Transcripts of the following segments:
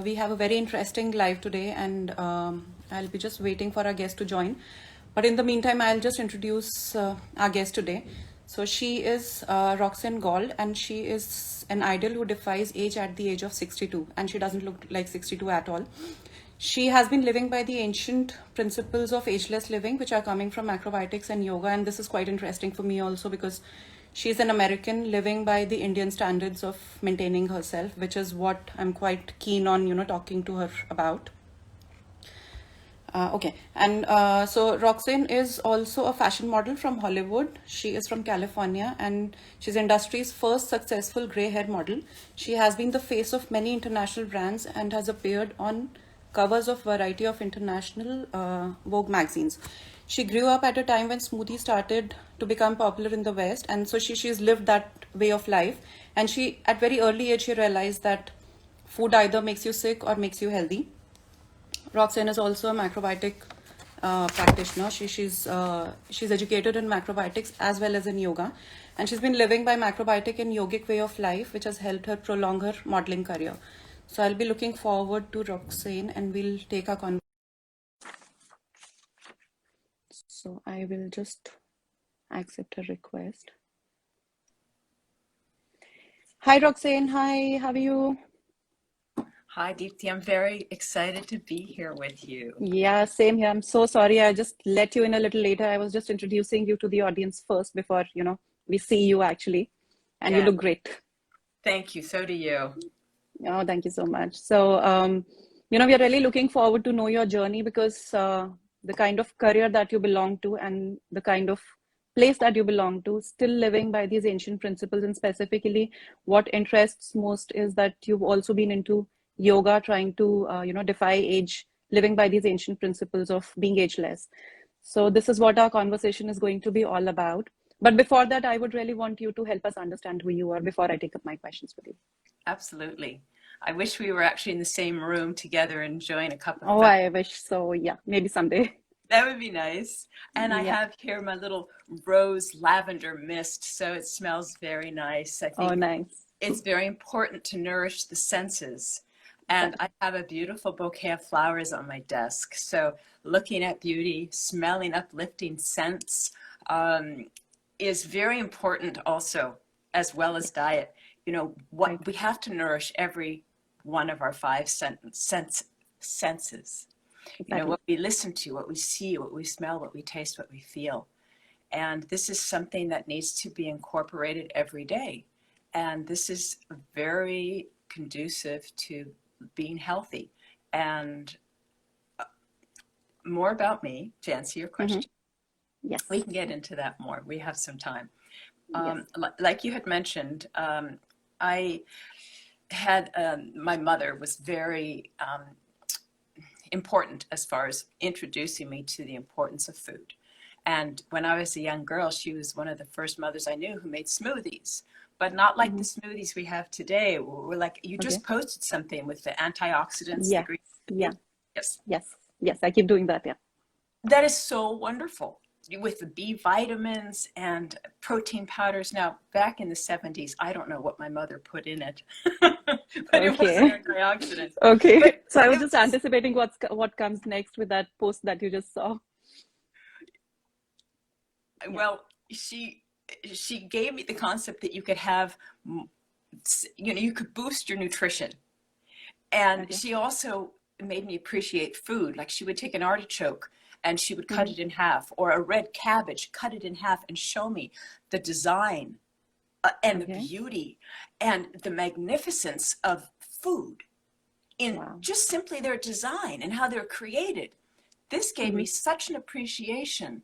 We have a very interesting live today, and I'll be just waiting for our guest to join. But in the meantime, I'll just introduce our guest today. So she is Roxanne Gould, and she is an idol who defies age at the age of 62, and she doesn't look like 62 at all. She has been living by the ancient principles of ageless living, which are coming from macrobiotics and yoga. And this is quite interesting for me also because she's an American living by the Indian standards of maintaining herself, which is what I'm quite keen on, talking to her about. Okay, and so Roxanne is also a fashion model from Hollywood. She is from California, and she's industry's first successful gray hair model. She has been the face of many international brands and has appeared on covers of variety of international Vogue magazines. She grew up at a time when smoothies started to become popular in the West, and so she's lived that way of life. And she, at very early age, she realized that food either makes you sick or makes you healthy. Roxanne is also a macrobiotic practitioner. She's educated in macrobiotics as well as in yoga, and she's been living by macrobiotic and yogic way of life, which has helped her prolong her modeling career. So I'll be looking forward to Roxanne, and we'll take our conversation. So I will just accept her request. Hi, Roxanne. Hi, how are you? Hi, Deepthi. I'm very excited to be here with you. Yeah, same here. I'm so sorry. I just let you in a little later. I was just introducing you to the audience first before, we see you actually. And you look great. Thank you. So do you. Oh, thank you so much. So, we are really looking forward to know your journey because the kind of career that you belong to and the kind of place that you belong to, still living by these ancient principles, and specifically what interests most is that you've also been into yoga, trying to, defy age, living by these ancient principles of being ageless. So this is what our conversation is going to be all about. But before that, I would really want you to help us understand who you are before I take up my questions with you. Absolutely. I wish we were actually in the same room together enjoying a cup of Oh, I wish so. Yeah, maybe someday. That would be nice. And I Yeah. have here my little rose lavender mist, so it smells very nice. I think nice. it's very important to nourish the senses. And I have a beautiful bouquet of flowers on my desk. So looking at beauty, smelling uplifting scents is very important also, as well as diet. What we have to nourish every one of our five senses. Exactly. What we listen to, what we see, what we smell, what we taste, what we feel. And this is something that needs to be incorporated every day. And this is very conducive to being healthy. And more about me, to answer your question. Mm-hmm. Yes. We can get into that more. We have some time. Yes. Like you had mentioned, I had, my mother was very important as far as introducing me to the importance of food. And when I was a young girl, she was one of the first mothers I knew who made smoothies, but not like the smoothies we have today. We're like, you just posted something with the antioxidants. Yeah. The green. Yeah. Yes. Yes. Yes. I keep doing that. Yeah. That is so wonderful. With the B vitamins and protein powders. Now, back in the 70s, I don't know what my mother put in it, but it was antioxidant. Okay. But so I was just anticipating what comes next with that post that you just saw. Well, she gave me the concept that you could have, you could boost your nutrition. And she also made me appreciate food. Like she would take an artichoke and she would cut it in half, or a red cabbage, cut it in half and show me the design and the beauty and the magnificence of food in just simply their design and how they're created. This gave me such an appreciation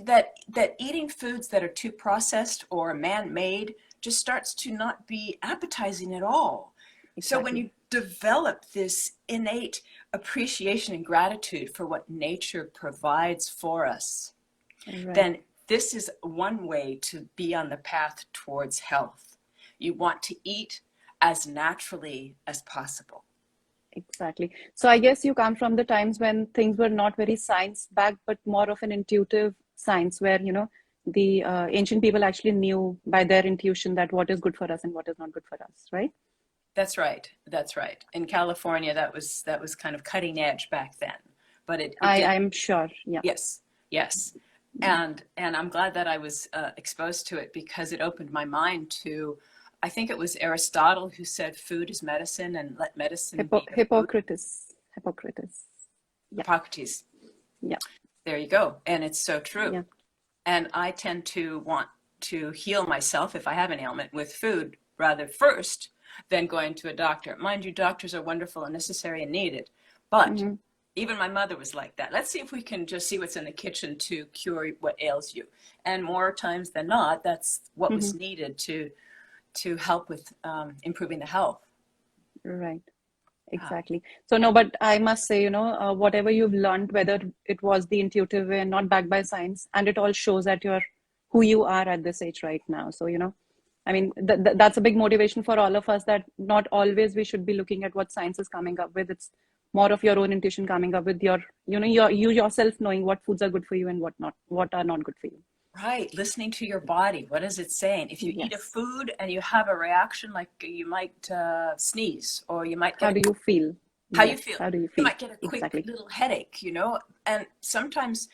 that eating foods that are too processed or man-made just starts to not be appetizing at all. So when you develop this innate appreciation and gratitude for what nature provides for us, then this is one way to be on the path towards health. You want to eat as naturally as possible. Exactly. So I guess you come from the times when things were not very science-backed, but more of an intuitive science where, the ancient people actually knew by their intuition that what is good for us and what is not good for us, right? That's right. That's right. In California, that was kind of cutting edge back then, but it did. I'm sure. Yeah. Yes, yes. Yeah. And I'm glad that I was exposed to it because it opened my mind to, I think it was Aristotle who said food is medicine and let medicine be your food. Hippocrates. Yeah. Hippocrates. Yeah. There you go. And it's so true. Yeah. And I tend to want to heal myself if I have an ailment with food rather first than going to a doctor. Mind you, doctors are wonderful and necessary and needed. But Mm-hmm. even my mother was like that. Let's see if we can just see what's in the kitchen to cure what ails you. And more times than not, that's what Mm-hmm. was needed to help with improving the health. Right. Ah, Exactly. So yeah. no, but I must say, whatever you've learned, whether it was the intuitive way and not backed by science, and it all shows that you're who you are at this age right now. So, I mean, that's a big motivation for all of us that not always we should be looking at what science is coming up with. It's more of your own intuition coming up with you yourself knowing what foods are good for you and what not, what are not good for you. Right, listening to your body. What is it saying? If you eat a Yes. food and you have a reaction, like you might sneeze, or you might get How a do you feel? how you Yes. feel. How do you You feel? might get a quick Exactly. little headache, and sometimes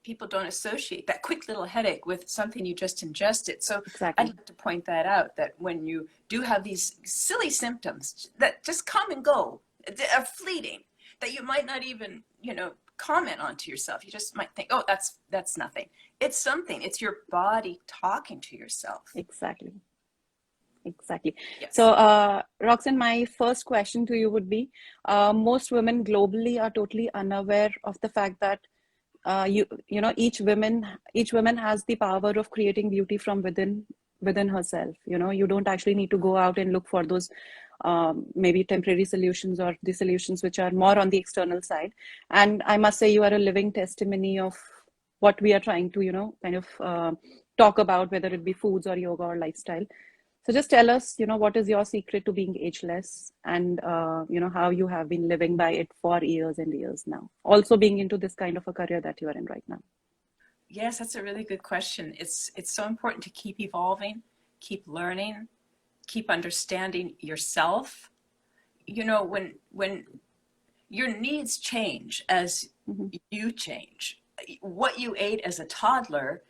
people don't associate that quick little headache with something you just ingested. So I'd Exactly. like to point that out, that when you do have these silly symptoms that just come and go, that are fleeting, that you might not even, comment on to yourself. You just might think, oh, that's nothing. It's something. It's your body talking to yourself. Exactly. Exactly. So, Yes. Roxanne, my first question to you would be, most women globally are totally unaware of the fact that each woman has the power of creating beauty from within herself. You don't actually need to go out and look for those maybe temporary solutions or the solutions which are more on the external side. And I must say, you are a living testimony of what we are trying to, kind of talk about, whether it be foods or yoga or lifestyle. So just tell us, what is your secret to being ageless and, how you have been living by it for years and years now. Also being into this kind of a career that you are in right now. Yes, that's a really good question. It's so important to keep evolving, keep learning, keep understanding yourself. When your needs change as Hmm. you change. What you ate as a toddler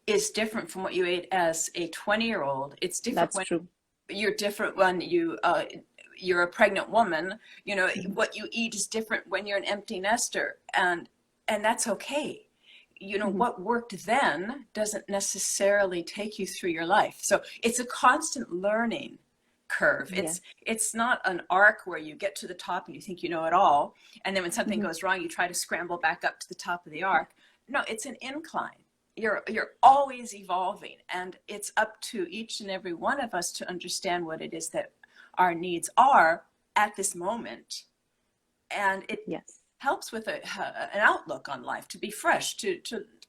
is different from what you ate as a 20-year-old. It's different That's when true. you're different when you're a pregnant woman. Hmm. What you eat is different when you're an empty nester, and that's okay. Hmm. What worked then doesn't necessarily take you through your life. So it's a constant learning curve. Yes. It's not an arc where you get to the top and you think you know it all, and then when something Hmm. goes wrong, you try to scramble back up to the top of the arc. No, it's an incline. You're always evolving, and it's up to each and every one of us to understand what it is that our needs are at this moment, and it Yes. helps with an outlook on life, to be fresh, to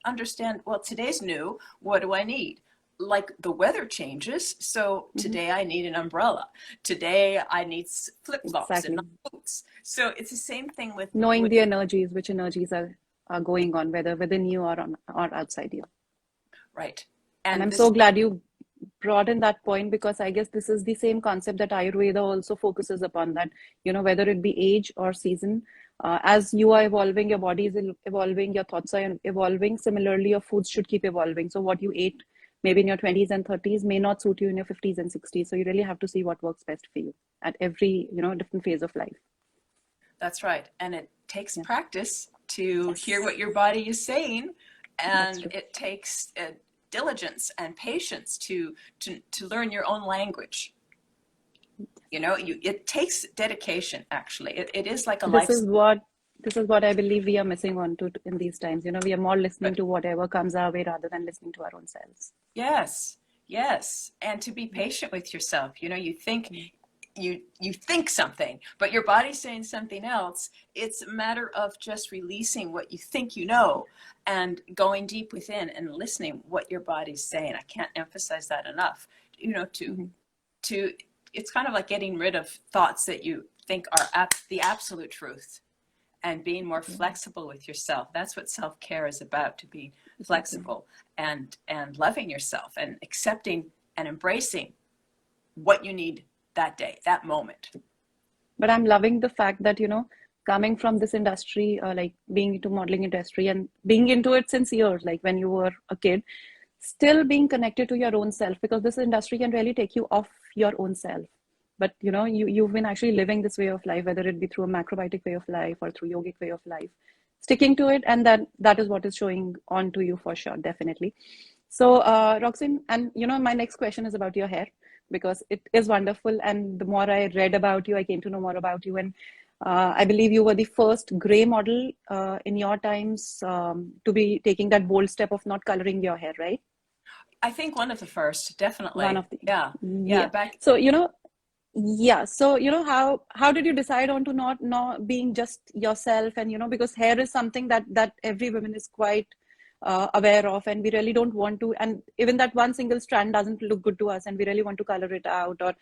understand, well, today's new, what do I need? Like the weather changes, so Hmm. today I need an umbrella. Today I need flip-flops and not Exactly. boots. So it's the same thing Knowing with the energies, which energies are going on, whether within you or outside you. right. And And I'm this so glad you brought in that point because I guess this is the same concept that Ayurveda also focuses upon that, whether it be age or season, as you are evolving, your body is evolving, your thoughts are evolving. Similarly, your foods should keep evolving. So what you ate maybe in your 20s and 30s may not suit you in your 50s and 60s. So you really have to see what works best for you at every, different phase of life. That's right. And it takes Yeah. practice to hear Yes, what your body is saying, that's and true. it takes diligence and patience to learn your own language. It takes dedication, actually. It is like a This life. is what this is what I believe we are missing on to in these times. We are more listening But to whatever comes our way rather than listening to our own selves. yes, yes. And to be patient with yourself. You think Mm. you think something, but your body's saying something else. It's a matter of just releasing what you think you know and going deep within and listening what your body's saying. I can't emphasize that enough. To Mhm. to it's kind of like getting rid of thoughts that you think are the absolute truth, and being more Yeah, flexible with yourself. That's what self-care is about, to be exactly. flexible and loving yourself and accepting and embracing what you need that day, that moment. But I'm loving the fact that, coming from this industry, like being into modeling industry and being into it since years, like when you were a kid, still being connected to your own self, because this industry can really take you off your own self. But you've been actually living this way of life, whether it be through a macrobiotic way of life or through yogic way of life, sticking to it, and that is what is showing on to you for sure, definitely. So, Roxanne, and my next question is about your hair, because it is wonderful. And the more I read about you, I came to know more about you. And I believe you were the first gray model in your times to be taking that bold step of not coloring your hair, right? I think one of the first, One definitely. of the, Yeah. Yeah. yeah. Back. So, yeah. So, how did you decide on to not being just yourself? And, because hair is something that every woman is quite aware of, and we really don't want to, and even that one single strand doesn't look good to us, and we really want to color it out, or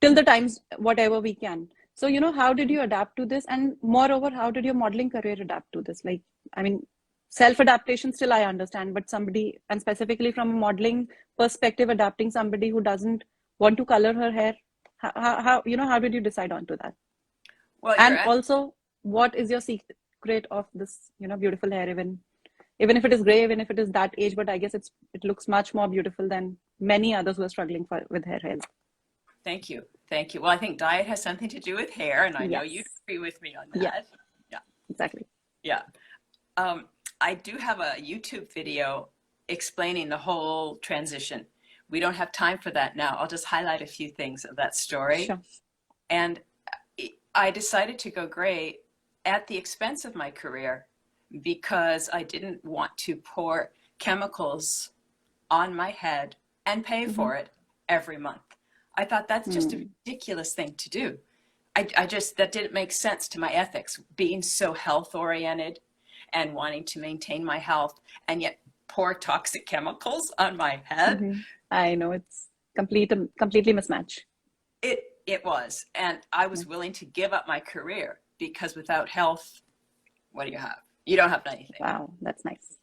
till the times whatever we can. So, how did you adapt to this? And moreover, how did your modeling career adapt to this? Like, I mean, self-adaptation still I understand, but somebody, and specifically from a modeling perspective, adapting somebody who doesn't want to color her hair, how did you decide on to that? Well, And also, what is your secret of this, beautiful hair, even if it is gray, even if it is that age, but I guess it looks much more beautiful than many others who are struggling with hair health. Thank you. Thank you. Well, I think diet has something to do with hair, and I know Yes. you'd agree with me on Yeah. that. Yeah. Exactly. Yeah. I do have a YouTube video explaining the whole transition. We don't have time for that now. I'll just highlight a few things of that story. Sure. And I decided to go gray at the expense of my career because I didn't want to pour chemicals on my head and pay for it every month. I thought that's just a ridiculous thing to do. I just, that didn't make sense to my ethics, being so health oriented and wanting to maintain my health, and yet pour toxic chemicals on my head. I know it's completely mismatch. It was, and I was willing to give up my career because without health, what do you have? You don't have anything. Wow, that's nice.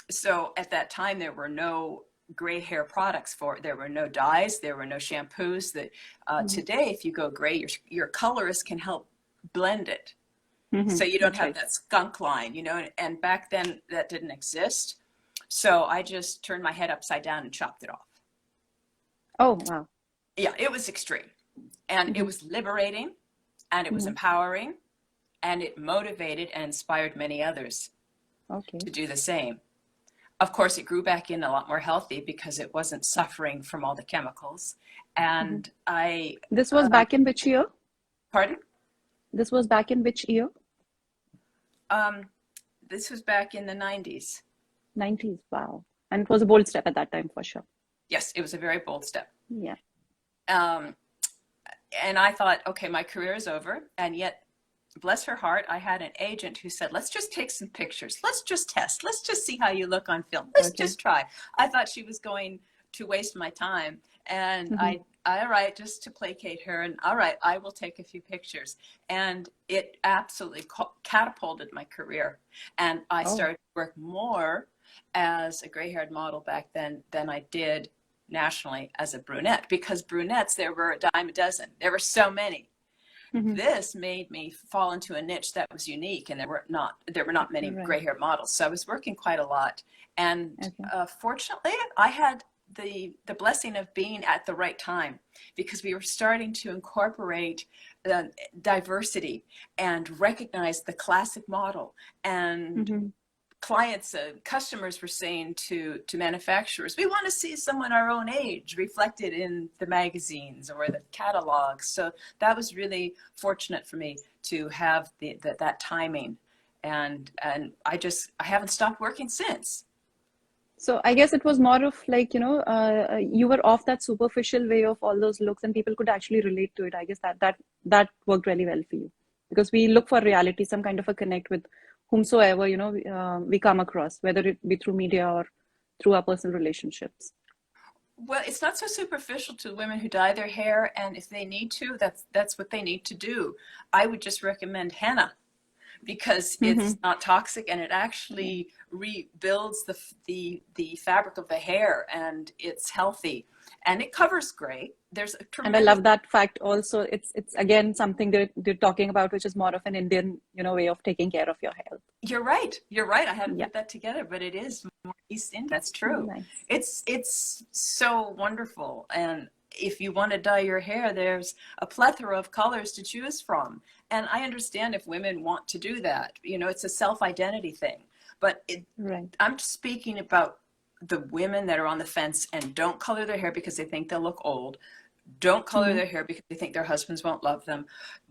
So at that time, there were no gray hair products there were no dyes, there were no shampoos. That today, if you go gray, your colorist can help blend it. So you don't have that skunk line, and back then that didn't exist. So I just turned my head upside down and chopped it off. Oh, wow. Yeah, it was extreme. And it was liberating, and it was empowering, and it motivated and inspired many others to do the same. Of course, it grew back in a lot more healthy because it wasn't suffering from all the chemicals. And This was back in which year? Pardon? This was back in which year? This was back in the 90s. 90s, wow. And it was a bold step at that time, for sure. Yes, it was a very bold step. Yeah. And I thought, okay, my career is over. And yet, bless her heart, I had an agent who said, let's just take some pictures. Let's just test. Let's just see how you look on film. Let's just try. I thought she was going to waste my time. And all right, just to placate her. And all right, I will take a few pictures. And it absolutely catapulted my career. And I started to work more as a gray-haired model back then than I did nationally as a brunette, because brunettes, there were a dime a dozen. There were so many. This made me fall into a niche that was unique, and there were not many gray-haired models. So I was working quite a lot. And fortunately, I had the blessing of being at the right time, because we were starting to incorporate diversity and recognize the classic model. And clients, customers were saying to manufacturers, we want to see someone our own age reflected in the magazines or the catalogs. So that was really fortunate for me to have that timing. And I haven't stopped working since. So I guess it was more of like, you were off that superficial way of all those looks, and people could actually relate to it. I guess that worked really well for you, because we look for reality, some kind of a connect with whomsoever, we come across, whether it be through media or through our personal relationships. Well, it's not so superficial to women who dye their hair, and if they need to, that's what they need to do. I would just recommend henna, because it's not toxic, and it actually rebuilds the fabric of the hair, and it's healthy, and it covers gray. there's a And I tremendous. love that fact also. It's again something that they're talking about, which is more of an Indian, way of taking care of your health. You're right. You're right. I hadn't Yeah, put that together, but it is more East Indian. That's true. nice. It's so wonderful. And if you want to dye your hair, there's a plethora of colors to choose from. And I understand if women want to do that. It's a self-identity thing. But Right. I'm speaking about the women that are on the fence and don't color their hair because they think they'll look old. Don't color Hmm. their hair because they think their husbands won't love them.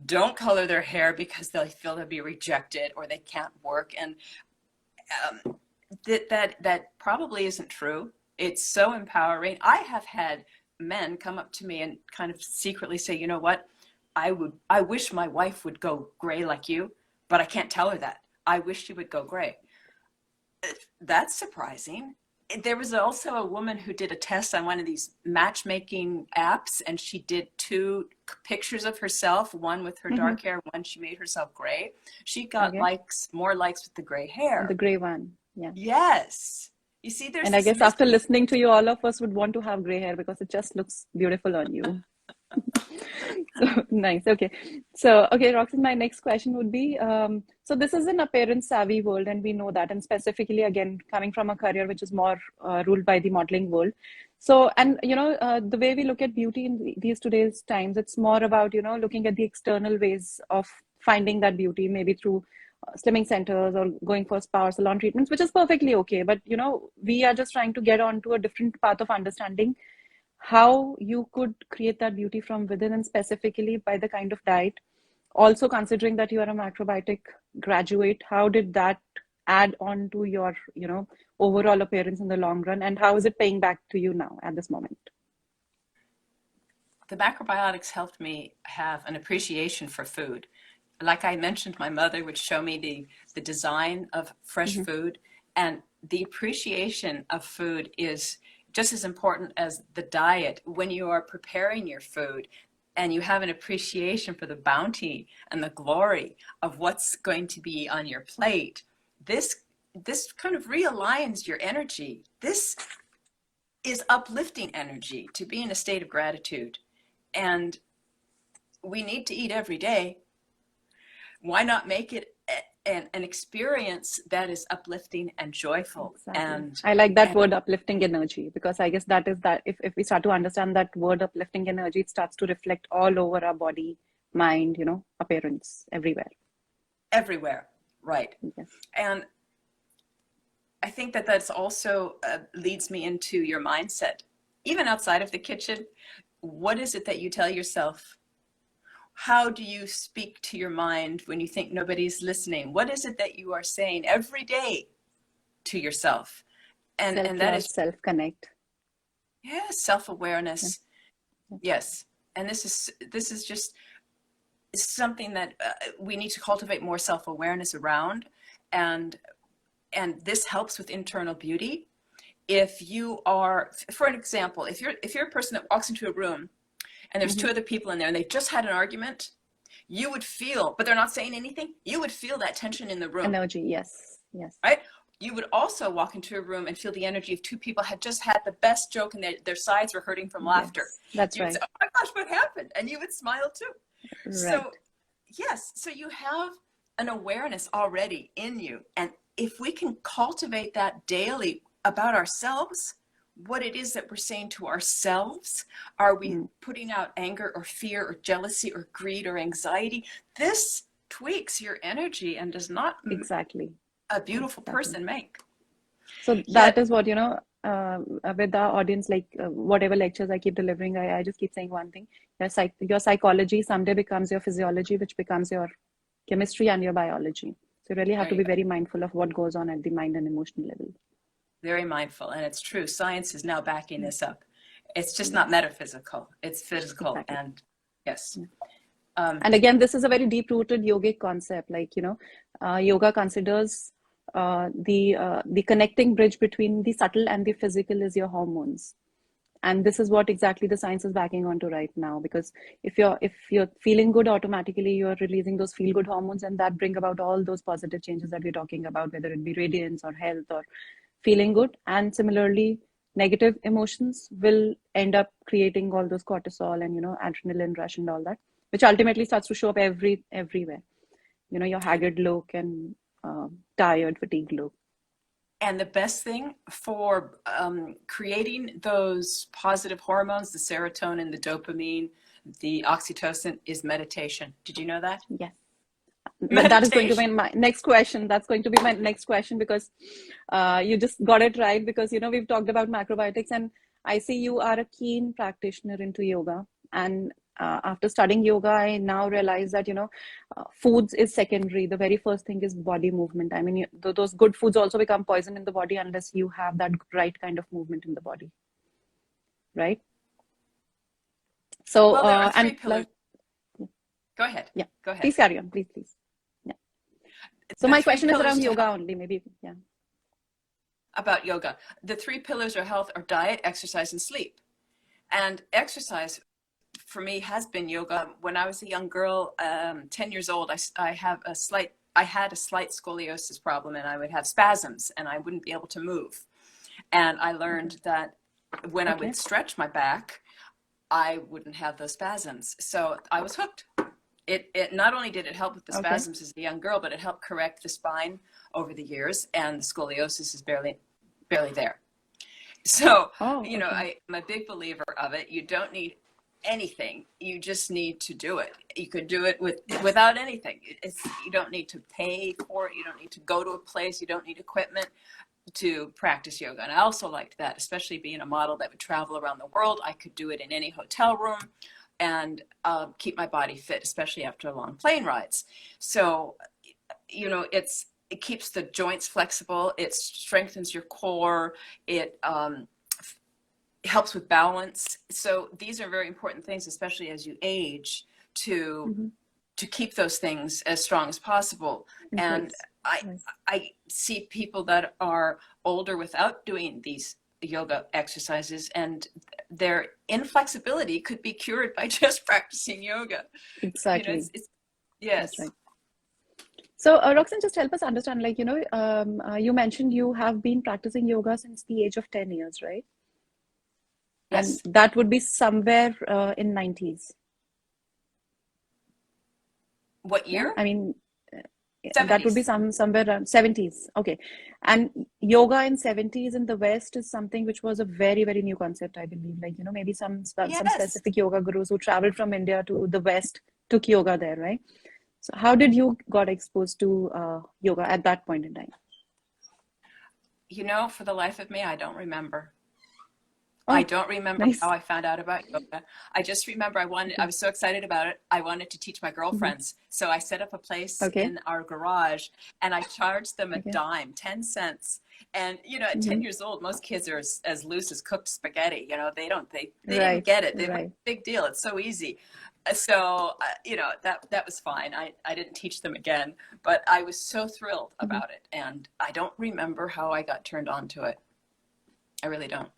Don't color their hair because they feel they'll be rejected or they can't work. And that probably isn't true. It's so empowering. I have had men come up to me and kind of secretly say, you know what? I wish my wife would go gray like you, but I can't tell her that. I wish she would go gray. That's surprising. There was also a woman who did a test on one of these matchmaking apps, and she did two pictures of herself, one with her Hmm. dark hair, one she made herself gray. She got Okay. more likes with the gray The hair. gray one. Yeah. Yes. You see, there's And I this guess after mystery. listening to you, all of us would want to have gray hair because it just looks beautiful on you. So nice. Okay. So, okay, Roxanne, my next question would be, so this is an appearance savvy world, and we know that, and specifically, again, coming from a career which is more ruled by the modeling world. So, and the way we look at beauty in these today's times, it's more about, looking at the external ways of finding that beauty, maybe through slimming centers or going for spa or salon treatments, which is perfectly okay. But, we are just trying to get onto a different path of understanding how you could create that beauty from within, and specifically by the kind of diet. Also, considering that you are a macrobiotic graduate, how did that add on to your, overall appearance in the long run, and how is it paying back to you now at this moment? The macrobiotics helped me have an appreciation for food. Like I mentioned, my mother would show me the design of fresh Hmm. food, and the appreciation of food is just as important as the diet. When you are preparing your food and you have an appreciation for the bounty and the glory of what's going to be on your plate, this kind of realigns your energy. This is uplifting energy to be in a state of gratitude. And we need to eat every day. Why not make it an experience that is uplifting and joyful? Exactly. And I like that and word uplifting energy, because I guess that is that if we start to understand that word uplifting energy, it starts to reflect all over our body, mind, appearance everywhere. everywhere, right? Yes. And I think that that's also leads me into your mindset, even outside of the kitchen. What is it that you tell yourself? How do you speak to your mind when you think nobody's listening? What is it that you are saying every day to yourself? And that Self-love, is, self-connect. yeah, Yeah. self-awareness. Yes. And this is just something that we need to cultivate more self-awareness around, and this helps with internal beauty. If you are, for an example, if you're a person that walks into a room and there's Hmm. two other people in there and they just had an argument, you would feel, but they're not saying anything, you would feel that tension in the room, Energy, yes, yes, right? You would also walk into a room and feel the energy of two people had just had the best joke and their sides were hurting from laughter. yes. That's You would say, right. oh my gosh, what happened? And you would smile too. So Right. yes, so you have an awareness already in you. And if we can cultivate that daily about ourselves, what it is that we're saying to ourselves, are we Mm, putting out anger or fear or jealousy or greed or anxiety? This tweaks your energy and does not exactly. a beautiful Exactly. person make. So that Yet, is what, with our audience, like whatever lectures I keep delivering, I just keep saying one thing. Your psychology someday becomes your physiology, which becomes your chemistry and your biology. So you really have there to you be go. very mindful of what goes on at the mind and emotional level. Very mindful. And it's true. Science is now backing Yeah. this up. It's just not Yes, metaphysical, it's physical. exactly. And yes. Yeah. Um, And again, this is a very deep-rooted yogic concept. Like, yoga considers the connecting bridge between the subtle and the physical is your hormones. And this is what exactly the science is backing onto right now. Because if you're feeling good, automatically you're releasing those feel good hormones, and that bring about all those positive changes that we're talking about, whether it be radiance or health or feeling good. And similarly, negative emotions will end up creating all those cortisol and, adrenaline rush and all that, which ultimately starts to show up everywhere. Your haggard look and tired, fatigued look. And the best thing for creating those positive hormones, the serotonin, the dopamine, the oxytocin, is meditation. Did you know that? Yes. Meditation. That is going to be my next question. That's going to be my next question, because you just got it right, because, we've talked about macrobiotics, and I see you are a keen practitioner into yoga. And after studying yoga, I now realize that, foods is secondary. The very first thing is body movement. I mean, those good foods also become poison in the body unless you have that right kind of movement in the body. Right? So, well, there are three pillars. Go ahead. Yeah. Go ahead. Please carry on. Please. Yeah. So my question is around yoga only, maybe. Yeah. About yoga. The three pillars of health are diet, exercise, and sleep. And exercise for me has been yoga. When I was a young girl, 10 years old, I had a slight scoliosis problem, and I would have spasms and I wouldn't be able to move. And I learned that when I would stretch my back, I wouldn't have those spasms. So I was hooked. It not only did it help with the spasms as a young girl, but it helped correct the spine over the years, and the scoliosis is barely there. So, I'm a big believer of it. You don't need anything. You just need to do it. You could do it without anything. You don't need to pay for it. You don't need to go to a place. You don't need equipment to practice yoga. And I also liked that, especially being a model that would travel around the world. I could do it in any hotel room and keep my body fit, especially after long plane rides. So, it keeps the joints flexible. It strengthens your core. It helps with balance. So these are very important things, especially as you age, to keep those things as strong as possible. And I see people that are older without doing these yoga exercises, and their inflexibility could be cured by just practicing yoga. Exactly. Yes. That's right. So, Roxanne, just help us understand, you mentioned you have been practicing yoga since the age of 10 years, right? Yes. And that would be somewhere in 90s. What year? I mean, 70s. That would be somewhere around 70s. Okay. And yoga in 70s in the West is something which was a very, very new concept, I believe. Maybe some specific yoga gurus who traveled from India to the West took yoga there, right? So how did you got exposed to yoga at that point in time? For the life of me, I don't remember. I don't remember how I found out about yoga. I just remember I was so excited about it. I wanted to teach my girlfriends. So I set up a place in our garage, and I charged them a dime, 10 cents. And, at 10 years old, most kids are as loose as cooked spaghetti. They didn't get it. They were a big deal. It's so easy. So, that was fine. I didn't teach them again, but I was so thrilled about it. And I don't remember how I got turned on to it. I really don't.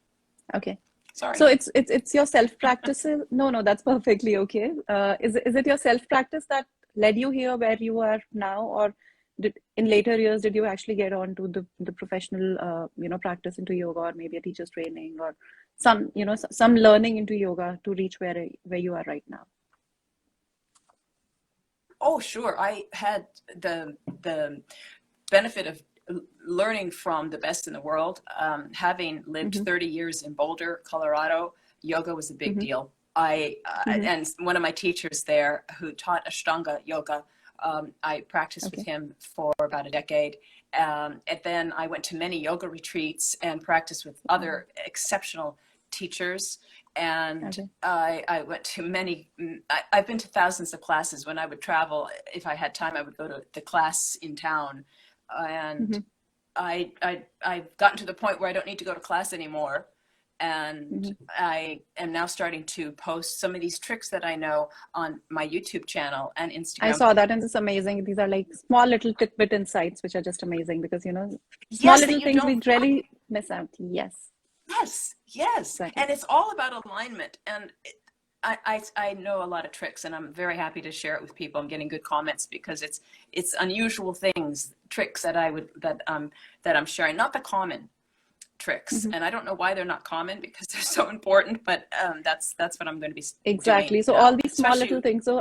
Okay. Sorry. So it's your self-practice. No, that's perfectly okay. Is it your self-practice that led you here where you are now, or in later years did you actually get on to the professional practice into yoga, or maybe a teacher's training, or some learning into yoga to reach where you are right now? Oh, sure. I had the benefit of learning from the best in the world. Having lived 30 years in Boulder, Colorado, yoga was a big deal. And one of my teachers there who taught Ashtanga yoga, I practiced with him for about a decade. And then I went to many yoga retreats and practiced with other exceptional teachers. And I went to I've been to thousands of classes. When I would travel, if I had time, I would go to the class in town. And I've gotten to the point where I don't need to go to class anymore. And I am now starting to post some of these tricks that I know on my YouTube channel and Instagram. I saw that, and it's amazing. These are like small little tidbit insights, which are just amazing, because, small little things we really miss out. Yes. Exactly. And it's all about alignment. And I know a lot of tricks, and I'm very happy to share it with people. I'm getting good comments because it's unusual things, tricks that I'm sharing, not the common tricks. Hmm. And I don't know why they're not common because they're so important, but that's what I'm going to be doing Exactly. So all now, these small little especially. things. So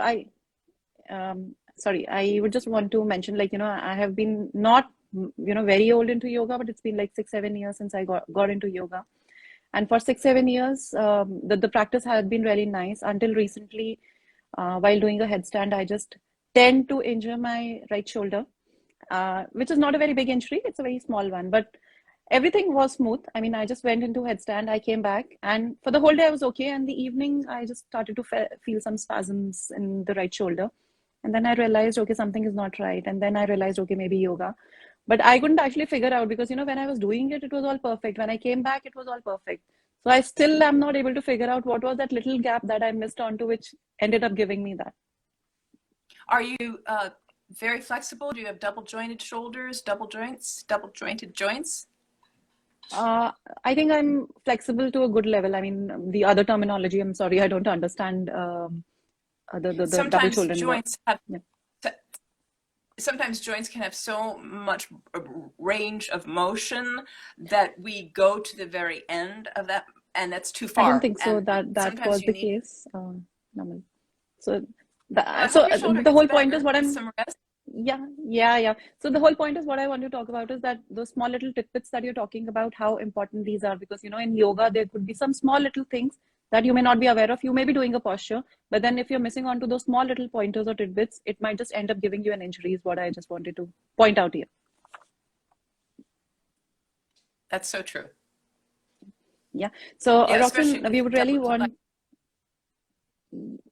sorry, I would just want to mention, like, I have been not, very old into yoga, but it's been like 6, 7 years since I got into yoga. And for 6, 7 years, the practice has been really nice until recently. While doing a headstand, I just tend to injure my right shoulder, which is not a very big injury. It's a very small one, but everything was smooth. I mean, I just went into headstand, I came back, and for the whole day I was okay. And the evening, I just started to feel some spasms in the right shoulder. And then I realized, okay, something is not right. And then I realized, okay, maybe yoga. But I couldn't actually figure out because, when I was doing it, it was all perfect. When I came back, it was all perfect. So I still am not able to figure out what was that little gap that I missed onto, which ended up giving me that. Are you very flexible? Do you have double jointed shoulders, double joints, double jointed joints? Uh, I think I'm flexible to a good level. I mean, the other terminology, I'm sorry, I don't understand the double Sometimes shoulder. joints have Yeah. sometimes joints can have so much range of motion that we go to the very end of that, and that's too I don't far. think so And that sometimes was you the need. case. Normal. So Well, I so hope your shoulder the gets whole point is better what with I'm. some rest. Yeah, yeah, yeah. So the whole point is what I want to talk about is that those small little tidbits that you're talking about, how important these are, because in yoga there could be some small little things that you may not be aware of. You may be doing a posture, but then if you're missing on to those small little pointers or tidbits, it might just end up giving you an injury, is what I just wanted to point out here. That's so true. Yeah. So Yeah, especially Roxanne, with we would really double. Like, want.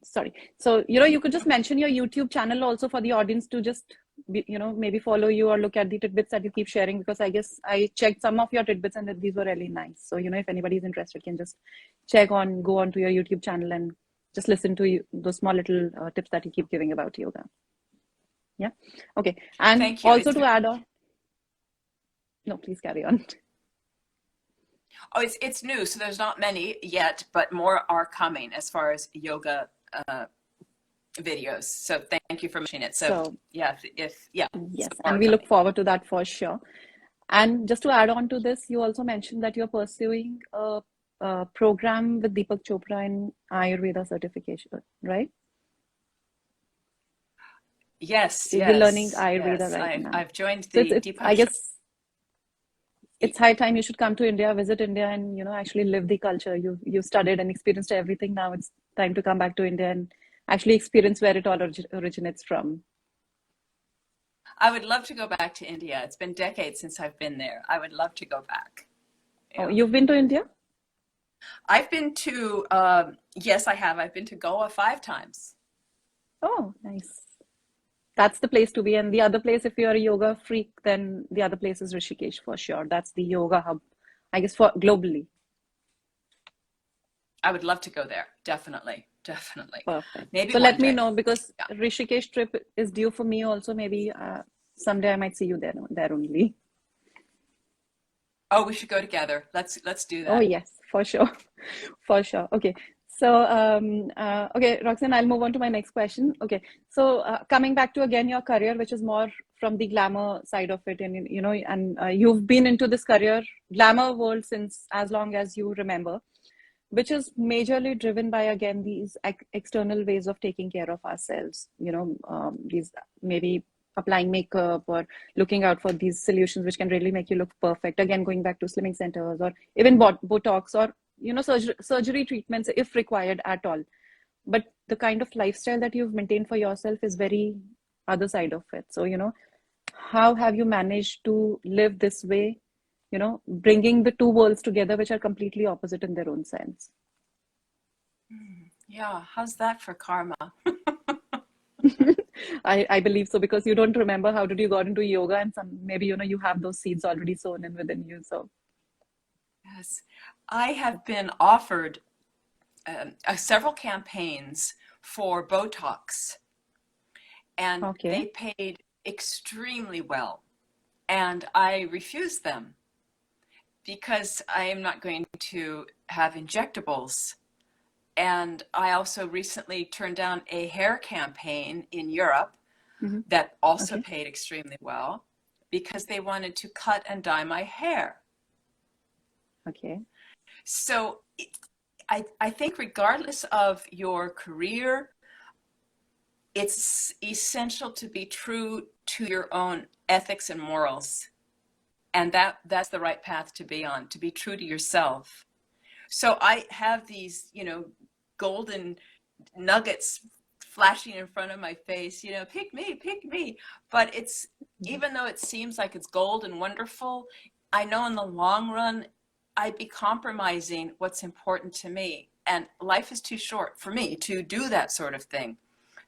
Sorry. So, you could just mention your YouTube channel also for the audience to just, maybe follow you or look at the tidbits that you keep sharing, because I guess I checked some of your tidbits and these were really nice. So, if anybody's interested, can just go on to your YouTube channel and just listen to those small little tips that you keep giving about yoga. Yeah. Okay. And thank you. also to add on, no, please carry on. It's new, so there's not many yet, but more are coming as far as yoga videos. So thank you for mentioning it. So So, yeah, if yeah, yes, some more and are we look coming. forward to that for sure. And just to add on to this, you also mentioned that you're pursuing a program with Deepak Chopra in Ayurveda certification, right? Yes, You're learning yes, Ayurveda yes. right I've now. I've joined So the it's I Deepak. guess it's high time you should come to India, visit India, and actually live the culture. You studied and experienced everything. Now it's time to come back to India and actually experience where it all originates from. I would love to go back to India. It's been decades since I've been there. I would love to go back. Oh, Yeah. you've been to India? I've been to, yes, I have. I've been to Goa 5 times. Oh, nice. That's the place to be. And the other place, if you're a yoga freak, then the other place is Rishikesh for sure. That's the yoga hub, I guess, for globally. I would love to go there. Definitely, definitely. Perfect. Maybe So one let me day. know, because Yeah. Rishikesh trip is due for me also. Maybe someday I might see you there only. Oh, we should go together. Let's do Oh that. yes, for sure, for sure. Okay, so okay, Roxanne, I'll move on to my next question. Okay, so coming back to again your career, which is more from the glamour side of it, and you've been into this career glamour world since as long as you remember, which is majorly driven by again these external ways of taking care of ourselves. These maybe applying makeup or looking out for these solutions which can really make you look perfect. Again, going back to slimming centers or even Botox or surgery treatments if required at all. But the kind of lifestyle that you've maintained for yourself is very other side of it. So how have you managed to live this way, bringing the two worlds together, which are completely opposite in their own sense? Yeah, how's that for karma? I believe so, because you don't remember how did you got into yoga, and some maybe you have those seeds already sown in within you. So Yes, I have been offered several campaigns for Botox, and okay, they paid extremely well, and I refused them because I am not going to have injectables. And I also recently turned down a hair campaign in Europe hmm, that also okay, paid extremely well because they wanted to cut and dye my hair. Okay. So I think regardless of your career, it's essential to be true to your own ethics and morals. And that's the right path to be on, to be true to yourself. So I have these, golden nuggets flashing in front of my face, pick me, pick me. But it's, even though it seems like it's gold and wonderful, I know in the long run, I'd be compromising what's important to me. And life is too short for me to do that sort of thing.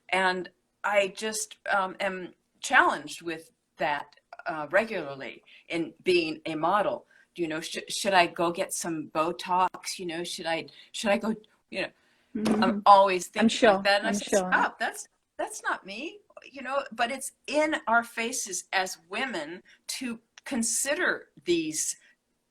And I just am challenged with that regularly in being a model. Should I go get some Botox? Should I go, I'm always thinking like that. And I said, stop, that's not me, but it's in our faces as women to consider these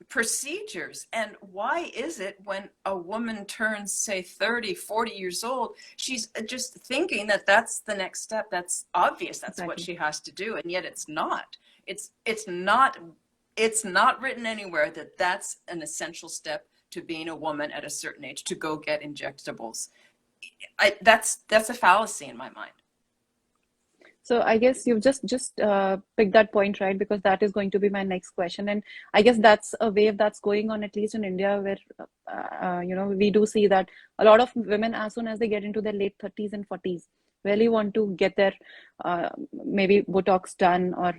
procedures. And why is it when a woman turns, say, 30, 40 years old, she's just thinking that that's the next step? That's obvious. That's what she has to do. And yet it's not. It's not written anywhere that that's an essential step to being a woman at a certain age, to go get injectables. That's a fallacy in my mind. So I guess you've just picked that point, right? Because that is going to be my next question. And I guess that's a wave that's going on, at least in India, where, we do see that a lot of women, as soon as they get into their late 30s and 40s, really want to get their maybe Botox done, or,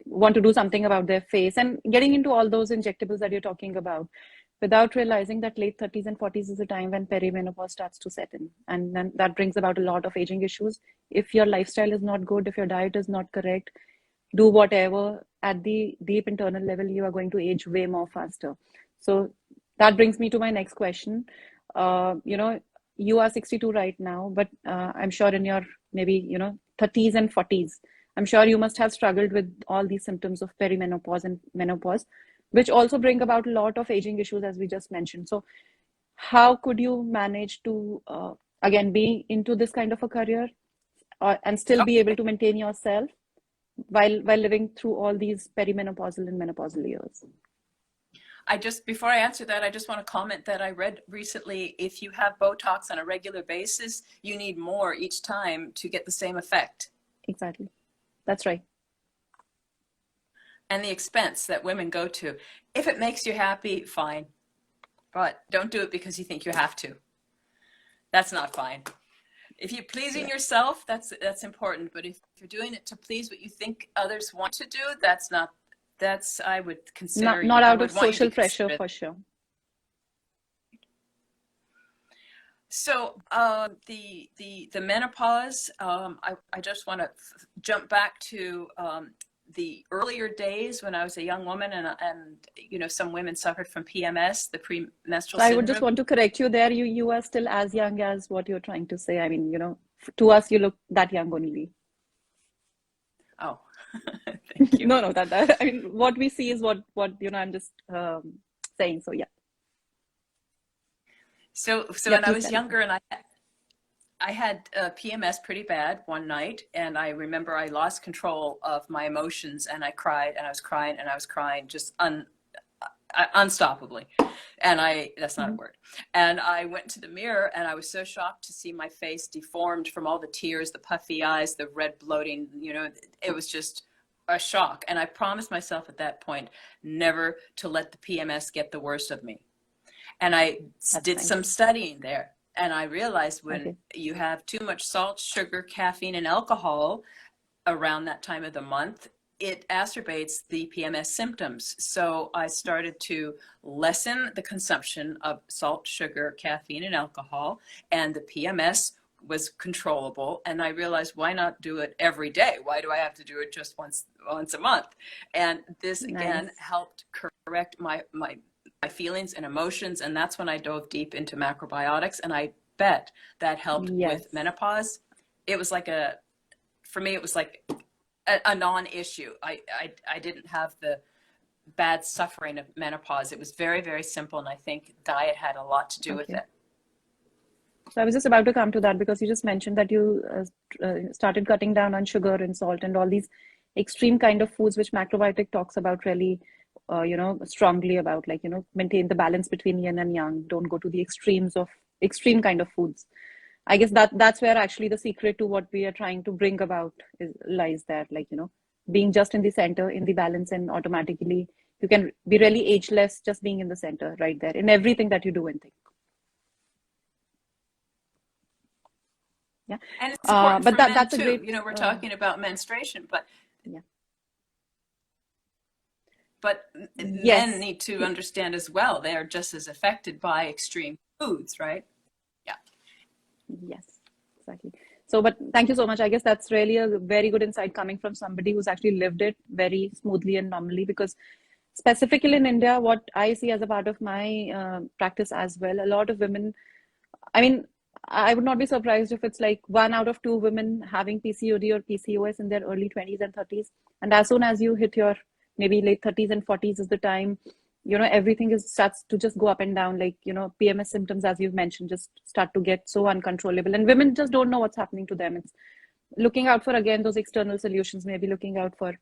want to do something about their face, and getting into all those injectables that you're talking about, without realizing that late 30s and 40s is a time when perimenopause starts to set in. And then that brings about a lot of aging issues. If your lifestyle is not good, if your diet is not correct, do whatever, at the deep internal level, you are going to age way more faster. So that brings me to my next question. You are 62 right now, but I'm sure in your maybe, 30s and 40s, I'm sure you must have struggled with all these symptoms of perimenopause and menopause, which also bring about a lot of aging issues, as we just mentioned. So how could you manage to, again, be into this kind of a career and still be able to maintain yourself while living through all these perimenopausal and menopausal years? Before I answer that, I just want to comment that I read recently, if you have Botox on a regular basis, you need more each time to get the same effect. Exactly. That's right. And the expense that women go to. If it makes you happy, fine. But don't do it because you think you have to. That's not fine. If you're pleasing yourself, that's important. But if you're doing it to please what you think others want to do, I would consider not out of social pressure, for sure. So the menopause, I just want to jump back to the earlier days when I was a young woman, and some women suffered from PMS, the premenstrual syndrome. I would just want to correct you there. You are still as young as what you're trying to say. I mean, to us, you look that young only. Oh, thank you. No, that I mean, what we see is what I'm just saying. So yeah. So when I was younger, and I had PMS pretty bad one night, and I remember I lost control of my emotions, and I cried, and I was crying, and I was crying just unstoppably. And that's not a word. And I went to the mirror, and I was so shocked to see my face deformed from all the tears, the puffy eyes, the red bloating, it was just a shock. And I promised myself at that point never to let the PMS get the worst of me. And I did some studying there. And I realized when you have too much salt, sugar, caffeine, and alcohol around that time of the month, it exacerbates the PMS symptoms. So I started to lessen the consumption of salt, sugar, caffeine, and alcohol, and the PMS was controllable. And I realized, why not do it every day? Why do I have to do it just once a month? And this again helped correct my feelings and emotions. And that's when I dove deep into macrobiotics. And I bet that helped with menopause. It was like for me, it was like a non-issue. I didn't have the bad suffering of menopause. It was very, very simple. And I think diet had a lot to do with it. So I was just about to come to that, because you just mentioned that you started cutting down on sugar and salt and all these extreme kind of foods, which macrobiotic talks about really strongly about, like, maintain the balance between yin and yang. Don't go to the extremes of extreme kind of foods. I guess that's where actually the secret to what we are trying to bring about lies there. Like, being just in the center, in the balance, and automatically you can be really ageless just being in the center right there in everything that you do and think. Yeah. And it's important But for men that's a too. great, We're talking about menstruation, but yeah. men Yes. need to understand as well. They are just as affected by extreme foods, right? Yeah. Yes, exactly. So, but thank you so much. I guess that's really a very good insight coming from somebody who's actually lived it very smoothly and normally, because specifically in India, what I see as a part of my practice as well, a lot of women, I mean, I would not be surprised if it's like 1 out of 2 women having PCOD or PCOS in their early 20s and 30s. And as soon as you hit your maybe late 30s and 40s is the time, everything starts to just go up and down. Like, PMS symptoms, as you've mentioned, just start to get so uncontrollable. And women just don't know what's happening to them. It's looking out for, again, those external solutions, maybe looking out for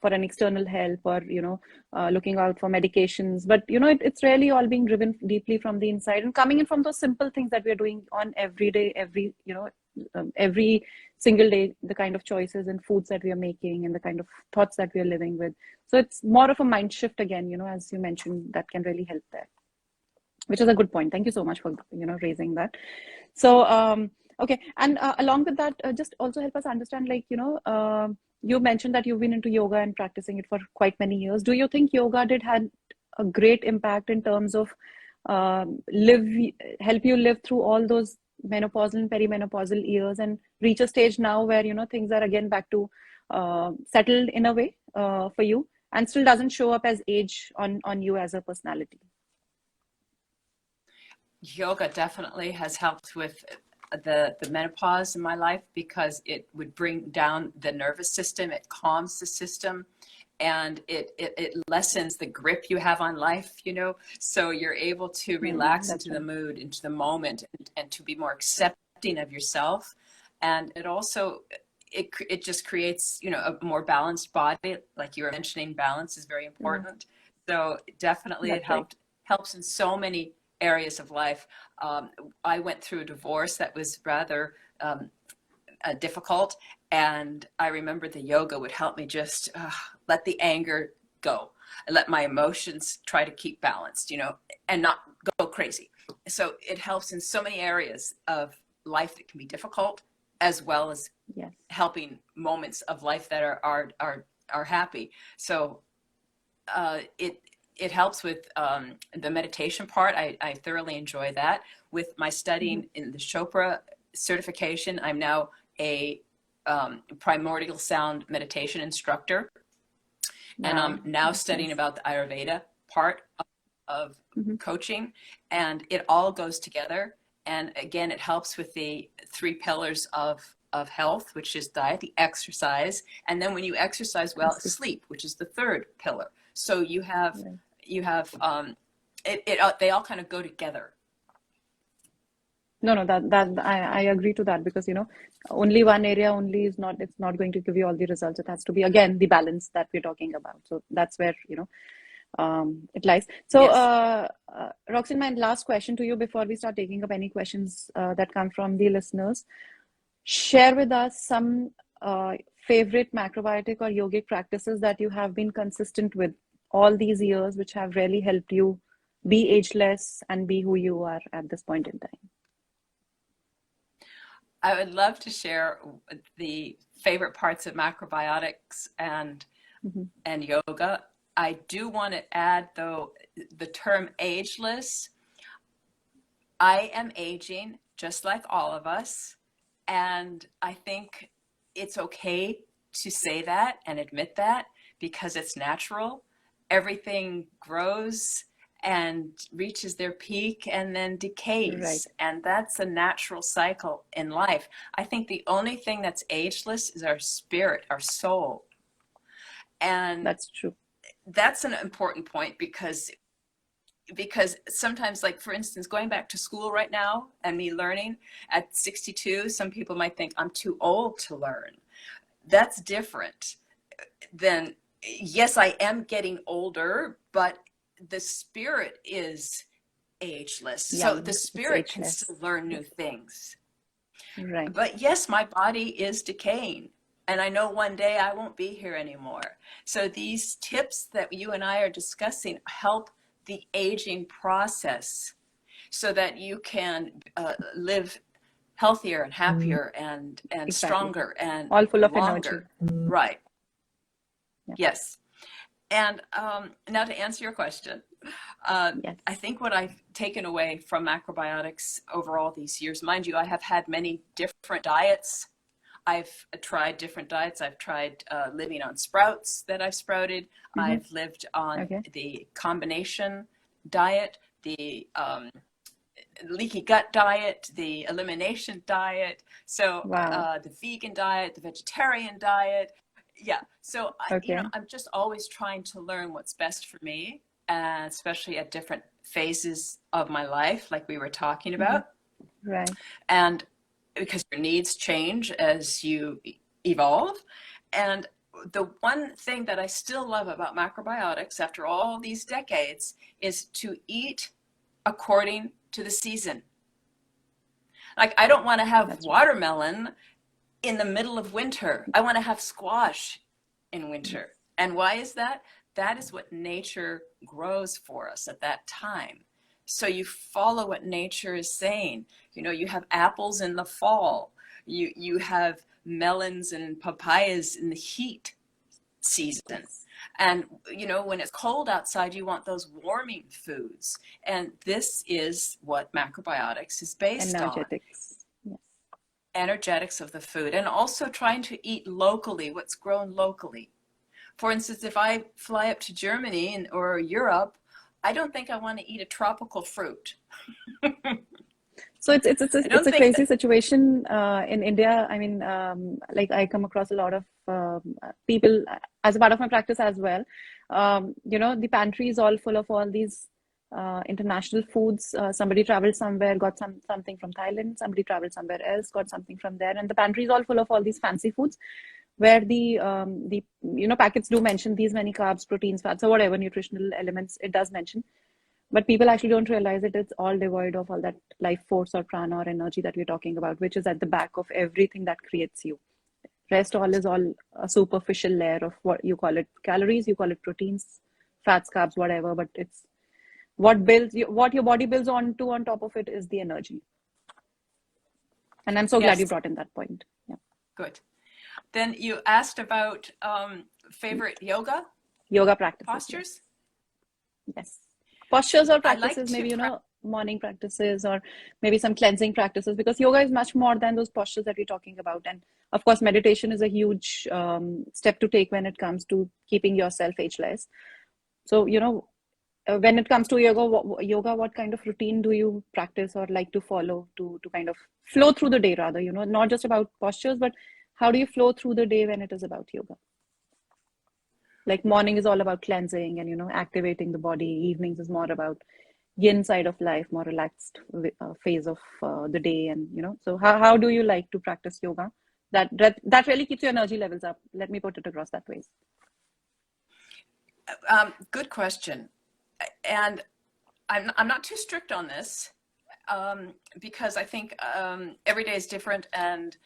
an external help, or looking out for medications. But it's really all being driven deeply from the inside and coming in from those simple things that we're doing on every day, every single day, the kind of choices and foods that we are making and the kind of thoughts that we are living with. So it's more of a mind shift again, as you mentioned, that can really help there, which is a good point. Thank you so much for raising that. So okay, and along with that, just also help us understand, like, you mentioned that you've been into yoga and practicing it for quite many years. Do you think yoga had a great impact in terms of help you live through all those menopausal and perimenopausal years and reach a stage now where things are again back to settled in a way for you, and still doesn't show up as age on you as a personality? Yoga definitely has helped with the menopause in my life, because it would bring down the nervous system, it calms the system, and it lessens the grip you have on life, so you're able to relax into the mood, into the moment, and to be more accepting of yourself. And it also, it just creates, a more balanced body. Like you were mentioning, balance is very important. So definitely it helps in so many areas of life. I went through a divorce that was rather difficult, and I remember the yoga would help me just let the anger go and let my emotions try to keep balanced, and not go crazy. So it helps in so many areas of life that can be difficult, as well as helping moments of life that are happy. So it helps with the meditation part. I thoroughly enjoy that. With my studying in the Chopra certification, I'm now a primordial sound meditation instructor. Wow. And I'm now studying about the Ayurveda part of coaching, and it all goes together. And again, it helps with the 3 pillars of health, which is diet, the exercise, and then when you exercise well, sleep, which is the 3rd pillar. So you have they all kind of go together. No, that I agree to that, because only one area only it's not going to give you all the results. It has to be, again, the balance that we're talking about. So that's where it lies. So Roxanne, my last question to you before we start taking up any questions that come from the listeners. Share with us some favorite macrobiotic or yogic practices that you have been consistent with all these years, which have really helped you be ageless and be who you are at this point in time. I would love to share the favorite parts of macrobiotics and yoga. I do want to add, though, the term ageless. I am aging just like all of us, and I think it's okay to say that and admit that, because it's natural. Everything grows and reaches their peak and then decays. And that's a natural cycle in life. I think the only thing that's ageless is our spirit, our soul. And that's true. That's an important point, because sometimes, like, for instance, going back to school right now and me learning at 62, some people might think I'm too old to learn. That's different than, yes, I am getting older, but the spirit is ageless. So Young, the it's spirit can ageless. still learn new things. Right. But yes, my body is decaying. And I know one day I won't be here anymore. So these tips that you and I are discussing help the aging process so that you can live healthier and happier and Exactly. stronger and All full of longer. energy. Right. Yeah. Yes. And now to answer your question, Yes. I think what I've taken away from macrobiotics over all these years, mind you, I have had many different diets. I've tried different diets. I've tried living on sprouts that I've sprouted. I've lived on the combination diet, the leaky gut diet, the elimination diet, so Wow. the vegan diet, the vegetarian diet. Yeah, so Okay. I'm just always trying to learn what's best for me, especially at different phases of my life, like we were talking about. Right. And because your needs change as you evolve. And the one thing that I still love about macrobiotics after all these decades is to eat according to the season. Like, I don't want to have That's right. watermelon in the middle of winter. I want to have squash in winter. And why is that? That is what nature grows for us at that time. So you follow what nature is saying. You have apples in the fall. You have melons and papayas in the heat season. And, when it's cold outside, you want those warming foods. And this is what macrobiotics is based on. Energetics. Yes. Energetics of the food, and also trying to eat locally, what's grown locally. For instance, if I fly up to Germany or Europe, I don't think I want to eat a tropical fruit. So it's a crazy situation in India. I mean, like I come across a lot of people as a part of my practice as well. The pantry is all full of all these international foods. Somebody traveled somewhere, got something from Thailand. Somebody traveled somewhere else, got something from there, and the pantry is all full of all these fancy foods, where the packets do mention these many carbs, proteins, fats, or whatever nutritional elements it does mention. But people actually don't realize it. It's all devoid of all that life force or prana or energy that we're talking about, which is at the back of everything that creates you. Rest all is all a superficial layer of what you call it calories, you call it proteins, fats, carbs, whatever. But it's what your body builds onto on top of it is the energy. And I'm so glad you brought in that point. Yeah. Good. Then you asked about favorite yoga practices. postures. Yes. Postures or practices, maybe, morning practices or maybe some cleansing practices, because yoga is much more than those postures that we're talking about. And of course, meditation is a huge step to take when it comes to keeping yourself ageless. So, when it comes to yoga, what kind of routine do you practice or like to follow to kind of flow through the day rather, not just about postures, but how do you flow through the day when it is about yoga? Like morning is all about cleansing and, activating the body. Evenings is more about yin side of life, more relaxed phase of the day. And, so how do you like to practice yoga? That really keeps your energy levels up. Let me put it across that way. Good question. And I'm not too strict on this because I think every day is different. And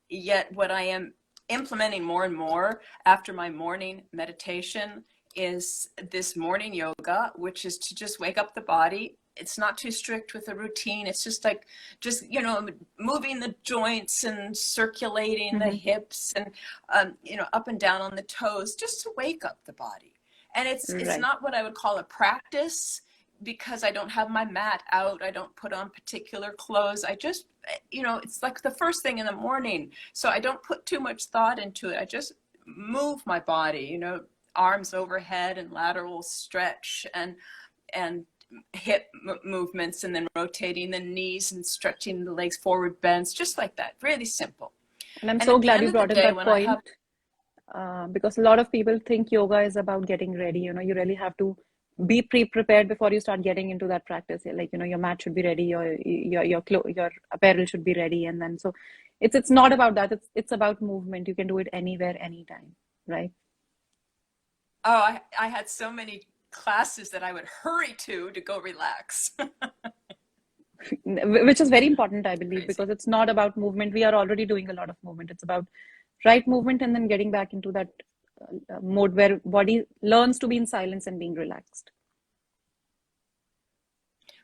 yet what I am implementing more and more after my morning meditation is this morning yoga, which is to just wake up the body. It's not too strict with a routine. It's just like, moving the joints and circulating the hips and, up and down on the toes, just to wake up the body. And it's not what I would call a practice, because I don't have my mat out. I don't put on particular clothes. I just, it's like the first thing in the morning. So I don't put too much thought into it. I just move my body, arms overhead and lateral stretch and hip movements, and then rotating the knees and stretching the legs forward bends, just like that. Really simple. And I'm so glad you brought in that point. Because a lot of people think yoga is about getting ready. You really have to be pre-prepared before you start getting into that practice. Like, your mat should be ready, your apparel should be ready. And then, so it's not about that. It's about movement. You can do it anywhere, anytime, right? Oh, I had so many classes that I would hurry to go relax. Which is very important, I believe, Crazy. because it's not about movement. We are already doing a lot of movement. It's about right movement and then getting back into that mode where body learns to be in silence and being relaxed.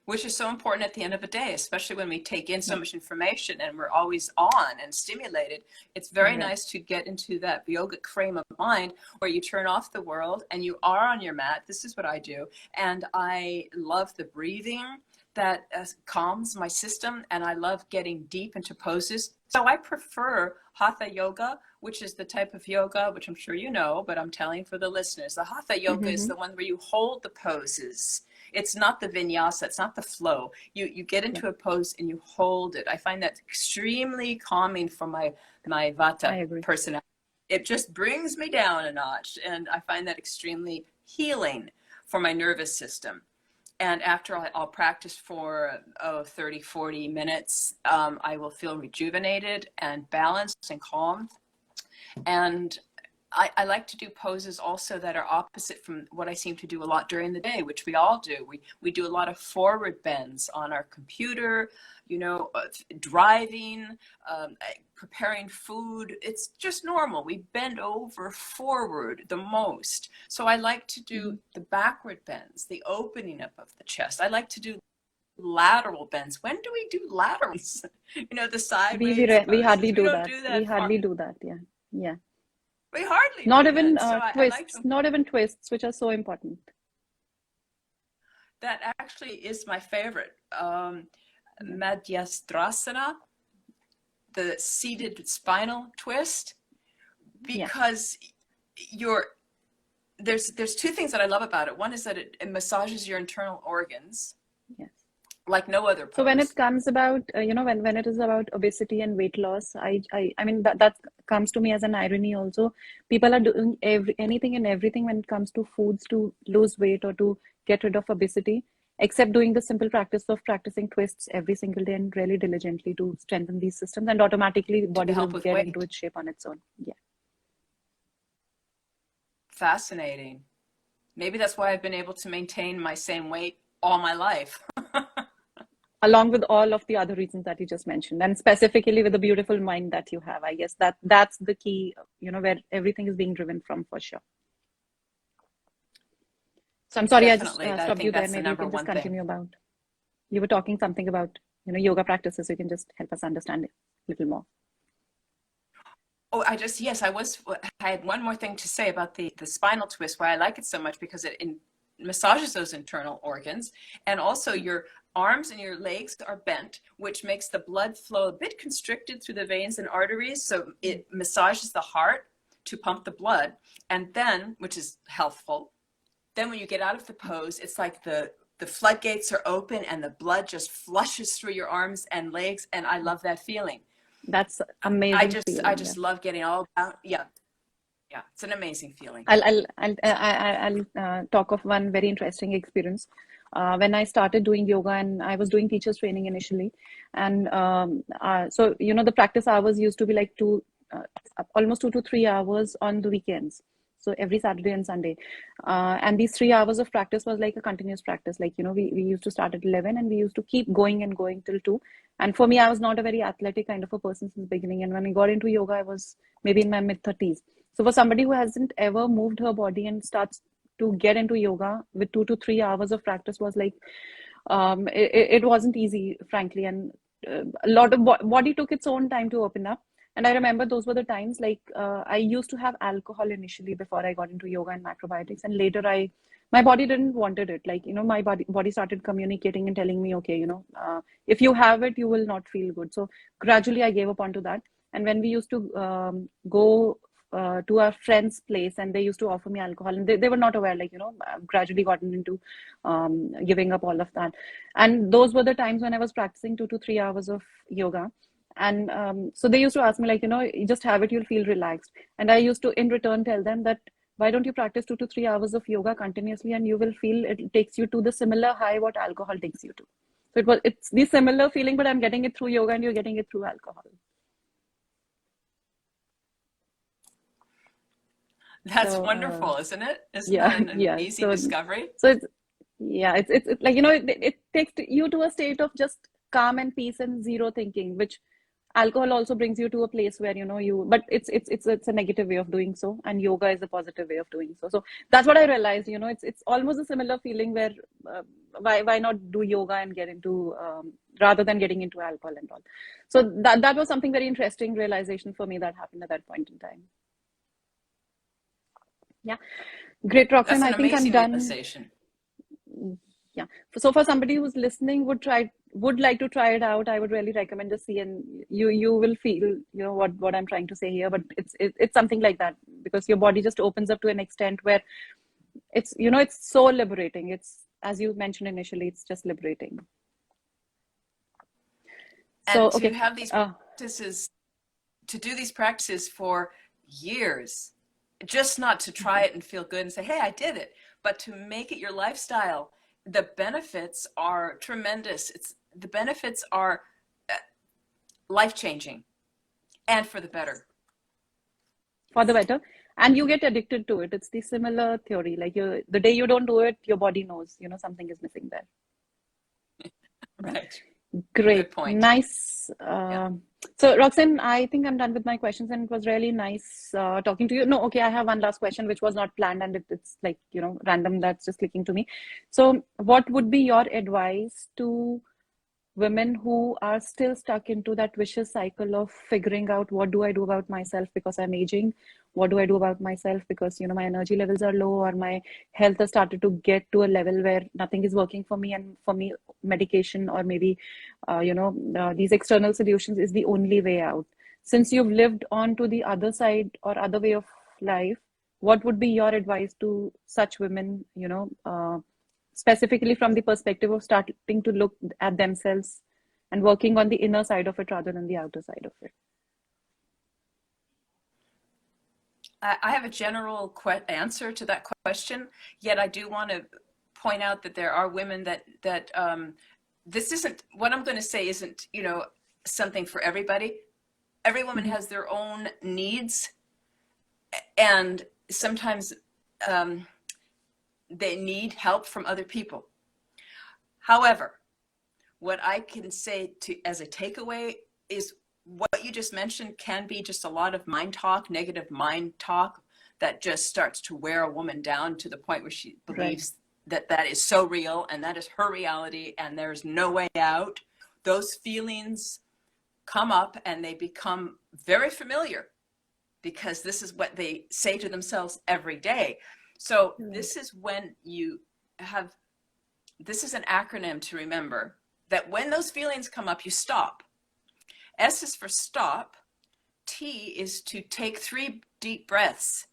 Which is so important at the end of the day, especially when we take in so much information and we're always on and stimulated. It's very nice to get into that yogic frame of mind where you turn off the world and you are on your mat. This is what I do. And I love the breathing that calms my system, and I love getting deep into poses. So I prefer Hatha yoga, which is the type of yoga, which I'm sure you know, but I'm telling for the listeners. The Hatha yoga is the one where you hold the poses. It's not the vinyasa, it's not the flow. You get into a pose and you hold it. I find that extremely calming for my Vata personality. It just brings me down a notch, and I find that extremely healing for my nervous system. And after I'll practice for 30, 40 minutes, I will feel rejuvenated and balanced and calm. And I like to do poses also that are opposite from what I seem to do a lot during the day, which we all do. We do a lot of forward bends on our computer, driving, preparing food. It's just normal. We bend over forward the most. So I like to do the backward bends, the opening up of the chest. I like to do lateral bends. When do we do laterals? The sideways. We hardly do that. We hardly do that. Yeah. We hardly not do even that. twists, not even twists, which are so important. That actually is my favorite. Madhyastrasana, the seated spinal twist, because there's two things that I love about it. One is that it massages your internal organs. Yes. Like no other pose. So when it comes about, when it is about obesity and weight loss, I mean, that comes to me as an irony also. People are doing anything and everything when it comes to foods to lose weight or to get rid of obesity, except doing the simple practice of practicing twists every single day and really diligently to strengthen these systems, and automatically the body will get into its shape on its own. Yeah. Fascinating. Maybe that's why I've been able to maintain my same weight all my life. Along with all of the other reasons that you just mentioned, and specifically with the beautiful mind that you have. I guess that's the key, where everything is being driven from, for sure. So I'm sorry, Definitely. I just stopped you there. Maybe you can just continue about, you were talking something about, yoga practices. So you can just help us understand it a little more. Oh, I had one more thing to say about the spinal twist, why I like it so much, because it massages those internal organs, and also your arms and your legs are bent, which makes the blood flow a bit constricted through the veins and arteries. So it massages the heart to pump the blood, and then, which is healthful. Then when you get out of the pose, it's like the floodgates are open and the blood just flushes through your arms and legs. And I love that feeling. That's amazing. I just love getting all out. Yeah. Yeah. It's an amazing feeling. I'll talk of one very interesting experience. When I started doing yoga, and I was doing teachers training initially. And so, the practice hours used to be like almost 2 to 3 hours on the weekends. So every Saturday and Sunday. And these 3 hours of practice was like a continuous practice. Like, we used to start at 11 and we used to keep going and going till 2. And for me, I was not a very athletic kind of a person since the beginning. And when I got into yoga, I was maybe in my mid-30s. So for somebody who hasn't ever moved her body and starts to get into yoga with 2 to 3 hours of practice was like, it wasn't easy, frankly. And a lot of body took its own time to open up. And I remember those were the times, like, I used to have alcohol initially before I got into yoga and macrobiotics. And later my body didn't wanted it. Like, my body started communicating and telling me, okay, if you have it, you will not feel good. So gradually I gave up onto that. And when we used to go to our friend's place, and they used to offer me alcohol, and they were not aware, like, I've gradually gotten into giving up all of that. And those were the times when I was practicing 2 to 3 hours of yoga. And so they used to ask me, like, you just have it, you'll feel relaxed. And I used to in return tell them that, why don't you practice 2 to 3 hours of yoga continuously, and you will feel it takes you to the similar high what alcohol takes you to. So it's the similar feeling, but I'm getting it through yoga and you're getting it through alcohol. That's So wonderful, isn't it? Isn't yeah, that an yeah. easy discovery? So it's yeah, it's like, it takes you to a state of just calm and peace and zero thinking, which alcohol also brings you to a place where, but it's a negative way of doing so, and yoga is a positive way of doing so. So that's what I realized. It's almost a similar feeling where why not do yoga and get into rather than getting into alcohol and all. So that was something very interesting realization for me that happened at that point in time. Yeah, great, Roxanne. That's an I think I'm amazing done. realization. Yeah. So for somebody who's listening would like to try it out, I would really recommend just see, and you will feel what I'm trying to say here. But it's something like that, because your body just opens up to an extent where it's so liberating. It's, as you mentioned initially, it's just liberating. So And to okay. have these practices, to do these practices for years, just not to try it and feel good and say, hey, I did it, but to make it your lifestyle. The benefits are tremendous. The benefits are life-changing and for the better. For the better. And you get addicted to it. It's the similar theory. Like the day you don't do it, your body knows, something is missing there. Right. Great. Good point. Nice. Yeah. So Roxanne, I think I'm done with my questions, and it was really nice talking to you. No, okay, I have one last question which was not planned, and it's like, random, that's just clicking to me. So what would be your advice to women who are still stuck into that vicious cycle of figuring out, what do I do about myself because I'm aging? What do I do about myself because, my energy levels are low, or my health has started to get to a level where nothing is working for me, and for me, medication or maybe, these external solutions is the only way out. Since you've lived on to the other side or other way of life, what would be your advice to such women, specifically from the perspective of starting to look at themselves and working on the inner side of it rather than the outer side of it? I have a general answer to that question, yet I do want to point out that there are women that this isn't, what I'm going to say isn't, something for everybody. Every woman has their own needs, and sometimes they need help from other people. However, what I can say as a takeaway is what you just mentioned can be just a lot of mind talk, negative mind talk, that just starts to wear a woman down to the point where she believes that is so real, and that is her reality, and there's no way out. Those feelings come up and they become very familiar, because this is what they say to themselves every day. So this is when you have, this is an acronym to remember, that when those feelings come up, you stop. S is for stop. T is to take 3 deep breaths.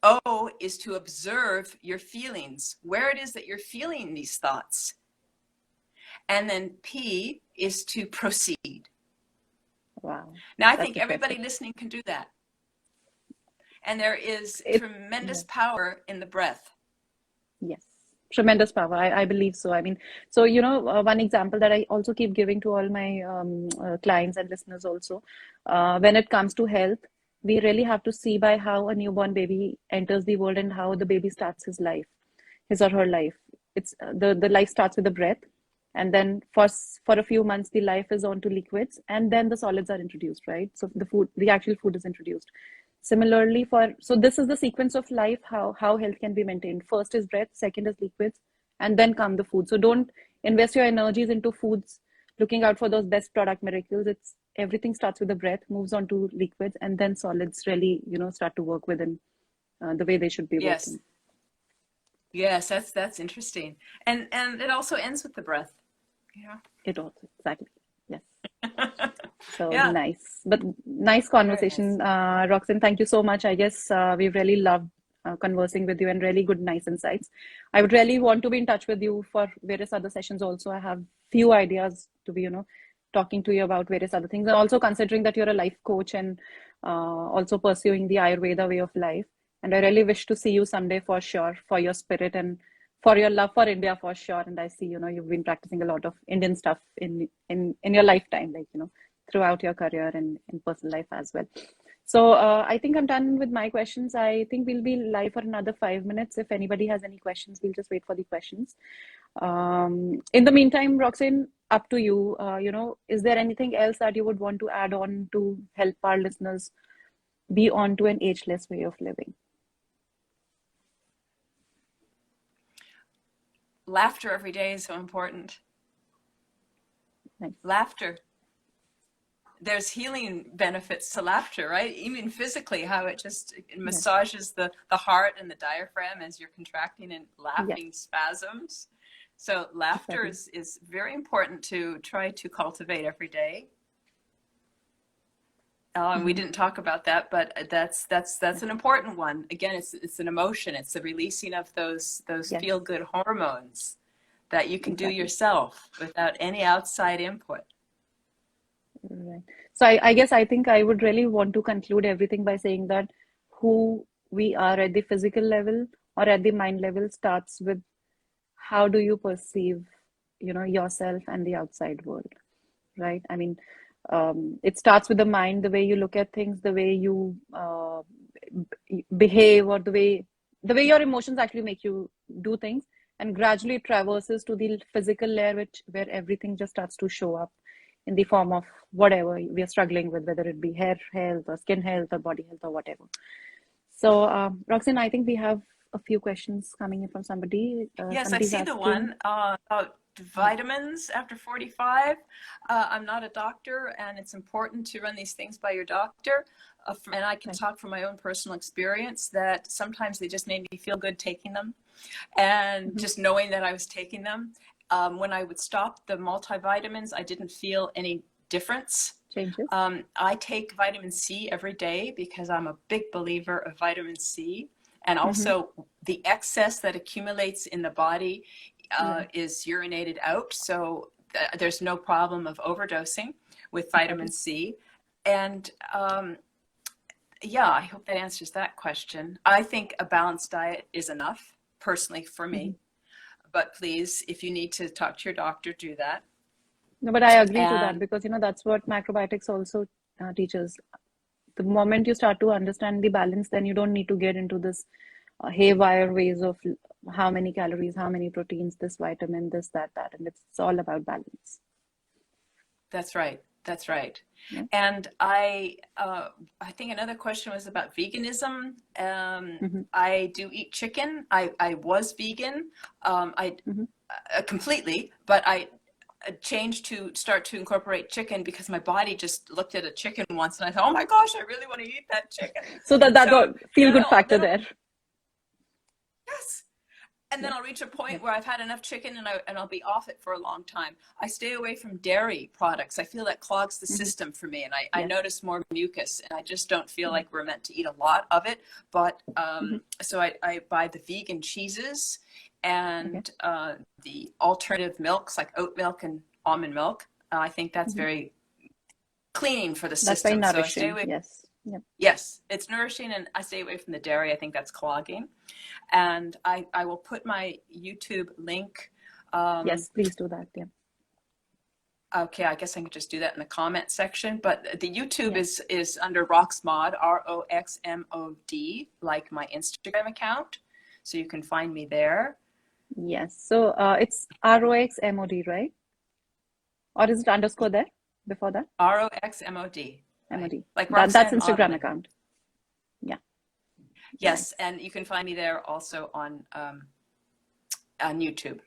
O is to observe your feelings, where it is that you're feeling these thoughts. And then P is to proceed. Wow. Now, I think everybody listening can do that. And there is tremendous power in the breath. Yes, tremendous power. I believe so. I mean, so, one example that I also keep giving to all my clients and listeners also, when it comes to health, we really have to see by how a newborn baby enters the world and how the baby starts his life, his or her life. It's the life starts with the breath, and then for a few months the life is on to liquids, and then the solids are introduced, right? So the actual food is introduced. Similarly, so this is the sequence of life, how health can be maintained. First is breath, second is liquids, and then come the food. So don't invest your energies into foods looking out for those best product miracles. It's everything starts with the breath, moves on to liquids, and then solids really, start to work within the way they should be working. Yes, that's interesting. And it also ends with the breath. Yeah. It also, exactly. Yes. So nice, but nice conversation, nice. Roxanne. Thank you so much. I guess we've really loved conversing with you, and really good, nice insights. I would really want to be in touch with you for various other sessions also. I have few ideas to be, talking to you about various other things, and also considering that you're a life coach and also pursuing the Ayurveda way of life. And I really wish to see you someday for sure, for your spirit and for your love for India for sure. And I see, you've been practicing a lot of Indian stuff in your lifetime, like, throughout your career and in personal life as well. So I think I'm done with my questions. I think we'll be live for another 5 minutes. If anybody has any questions, we'll just wait for the questions. In the meantime, Roxanne, up to you. Is there anything else that you would want to add on to help our listeners be on to an ageless way of living? Laughter every day is so important. Nice. Laughter. There's healing benefits to laughter, right? Even physically, how it just massages the heart and the diaphragm as you're contracting and laughing spasms. So laughter is very important to try to cultivate every day. We didn't talk about that, but that's an important one. Again, it's an emotion. It's the releasing of those feel-good hormones that you can do yourself without any outside input. Right. So I think I would really want to conclude everything by saying that who we are at the physical level or at the mind level starts with how do you perceive, yourself and the outside world, right? I mean, it starts with the mind, the way you look at things, the way you behave, or the way your emotions actually make you do things, and gradually traverses to the physical layer, where everything just starts to show up in the form of whatever we are struggling with, whether it be hair health or skin health or body health or whatever. So, Roxanne, I think we have a few questions coming in from somebody. Yes, I see the one about vitamins after 45. I'm not a doctor, and it's important to run these things by your doctor. And I can talk from my own personal experience that sometimes they just made me feel good taking them, and just knowing that I was taking them. When I would stop the multivitamins, I didn't feel any difference. Changes. I take vitamin C every day because I'm a big believer of vitamin C. And also the excess that accumulates in the body is urinated out. So there's no problem of overdosing with vitamin C. And I hope that answers that question. I think a balanced diet is enough, personally, for me. But please, if you need to talk to your doctor, do that. No, but I agree to that, because that's what macrobiotics also teaches. The moment you start to understand the balance, then you don't need to get into this haywire ways of how many calories, how many proteins, this vitamin, this, that, and it's all about balance. That's right. That's right. Yeah. And I think another question was about veganism. I do eat chicken. I was vegan, completely, but I changed to start to incorporate chicken because my body just looked at a chicken once and I thought, oh my gosh, I really want to eat that chicken. So that feel good factor there. Yes. And then I'll reach a point where I've had enough chicken and I'll be off it for a long time. I stay away from dairy products. I feel that clogs the system for me, and I notice more mucus, and I just don't feel like we're meant to eat a lot of it. But so I buy the vegan cheeses and the alternative milks like oat milk and almond milk. I think that's very cleaning for the system. That's very nourishing. So I stay away. Yes. Yep. Yes, it's nourishing, and I stay away from the dairy. I think that's clogging. And I will put my YouTube link. Yes, please do that. Yeah. Okay, I guess I can just do that in the comment section. But the YouTube is under Roxmod, ROXMOD, like my Instagram account. So you can find me there. Yes. So it's ROXMOD, right? Or is it underscore there before that? ROXMOD. MOD. Like that's Instagram account. Yeah. Yes, and you can find me there also on YouTube.